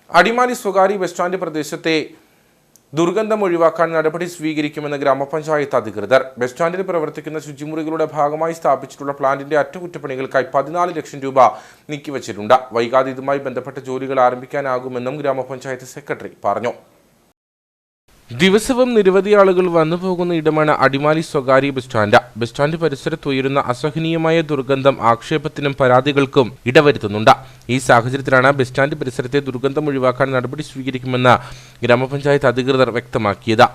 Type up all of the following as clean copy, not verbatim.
അടിമാലി സ്വകാര്യ bus stand പ്രദേശത്തെ ദുർഗന്ധം ഒഴിവാക്കാൻ നടപടി സ്വീകരിക്കുമെന്ന് ഗ്രാമപഞ്ചായത്ത് അധികൃതർ. ബസ് സ്റ്റാൻഡിൽ പ്രവർത്തിക്കുന്ന ശുചിമുറികളുടെ ഭാഗമായി സ്ഥാപിച്ചിട്ടുള്ള പ്ലാന്റിന്റെ അറ്റകുറ്റപ്പണികൾക്കായി 14 ലക്ഷം രൂപ നീക്കിവച്ചിട്ടുണ്ട്. വൈകാതെ ഇതുമായി ബന്ധപ്പെട്ട ജോലികൾ ആരംഭിക്കാനാകുമെന്നും ഗ്രാമപഞ്ചായത്ത് സെക്രട്ടറി പറഞ്ഞു. ദിവസവും നിരവധി ആളുകൾ വന്നു പോകുന്ന ഇടമാണ് അടിമാലി സ്വകാര്യ ബസ് സ്റ്റാൻഡ്. ബസ് സ്റ്റാൻഡ് പരിസരത്ത് ഉയരുന്ന അസഹനീയമായ ദുർഗന്ധം ആക്ഷേപത്തിനും പരാതികൾക്കും ഇടവരുത്തുന്നുണ്ട്. ഈ സാഹചര്യത്തിലാണ് ബസ് സ്റ്റാൻഡ് പരിസരത്തെ ദുർഗന്ധം ഒഴിവാക്കാൻ നടപടി സ്വീകരിക്കുമെന്ന് ഗ്രാമപഞ്ചായത്ത് അധികൃതർ വ്യക്തമാക്കിയത്.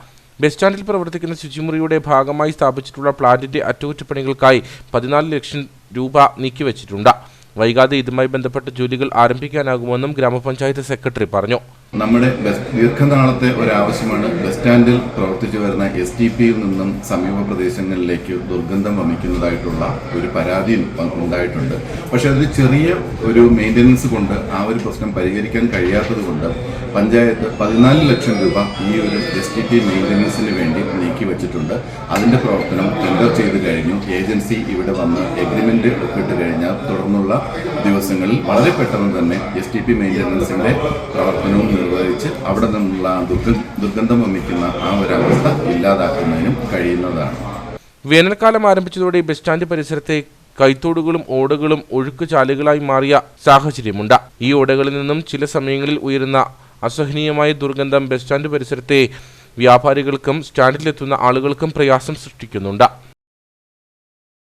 ബസ് സ്റ്റാൻഡിൽ പ്രവർത്തിക്കുന്ന ശുചിമുറിയുടെ ഭാഗമായി സ്ഥാപിച്ചിട്ടുള്ള പ്ലാന്റിന്റെ അറ്റകുറ്റപ്പണികൾക്കായി 14 ലക്ഷം രൂപ നീക്കിവച്ചിട്ടുണ്ട്. വൈകാതെ ഇതുമായി ബന്ധപ്പെട്ട ജോലികൾ ആരംഭിക്കാനാകുമെന്നും ഗ്രാമപഞ്ചായത്ത് സെക്രട്ടറി പറഞ്ഞു. നമ്മുടെ ദീർഘനാളത്തെ ഒരാവശ്യമാണ് ബസ് സ്റ്റാൻഡിൽ പ്രവർത്തിച്ചു വരുന്ന STPയിൽ നിന്നും സമീപ പ്രദേശങ്ങളിലേക്ക് ദുർഗന്ധം വമിക്കുന്നതായിട്ടുള്ള ഒരു പരാതി ഉണ്ടായിട്ടുണ്ട്. പക്ഷെ അതിൽ ചെറിയ ഒരു മെയിൻ്റനൻസ് കൊണ്ട് ആ ഒരു പ്രശ്നം പരിഹരിക്കാൻ കഴിയാത്തത് കൊണ്ട് പഞ്ചായത്ത് 14 ലക്ഷം രൂപ ഈ ഒരു STP മെയിൻ്റനൻസിന് വേണ്ടി നീക്കി വെച്ചിട്ടുണ്ട്. അതിന്റെ പ്രവർത്തനം ടെൻഡർ ചെയ്ത് കഴിഞ്ഞു. ഏജൻസി ഇവിടെ വന്ന് എഗ്രിമെന്റ് ഒപ്പിട്ട് കഴിഞ്ഞാൽ തുടർന്നുള്ള ദിവസങ്ങളിൽ വളരെ പെട്ടെന്ന് തന്നെ STP മെയിൻ്റനൻസിന്റെ പ്രവർത്തനവും നിർവഹിച്ച് അവിടെ നിന്നുള്ള ദുർഗന്ധം വമിക്കുന്ന ആ ഒരവസ്ഥ ഇല്ലാതാക്കുന്നതിനും കഴിയുന്നതാണ്. വേനൽക്കാലം ആരംഭിച്ചതോടെ ബസ് സ്റ്റാൻഡ് പരിസരത്തെ കൈത്തോടുകളും ഓടകളും ഒഴുക്ക് ചാലുകളായി മാറിയ സാഹചര്യമുണ്ട്. ഈ ഓടകളിൽ നിന്നും ചില സമയങ്ങളിൽ ഉയരുന്ന അസഹനീയമായ ദുർഗന്ധം ബസ് സ്റ്റാൻഡ് പരിസരത്തെ വ്യാപാരികൾക്കും സ്റ്റാൻഡിലെത്തുന്ന ആളുകൾക്കും പ്രയാസം സൃഷ്ടിക്കുന്നുണ്ട്.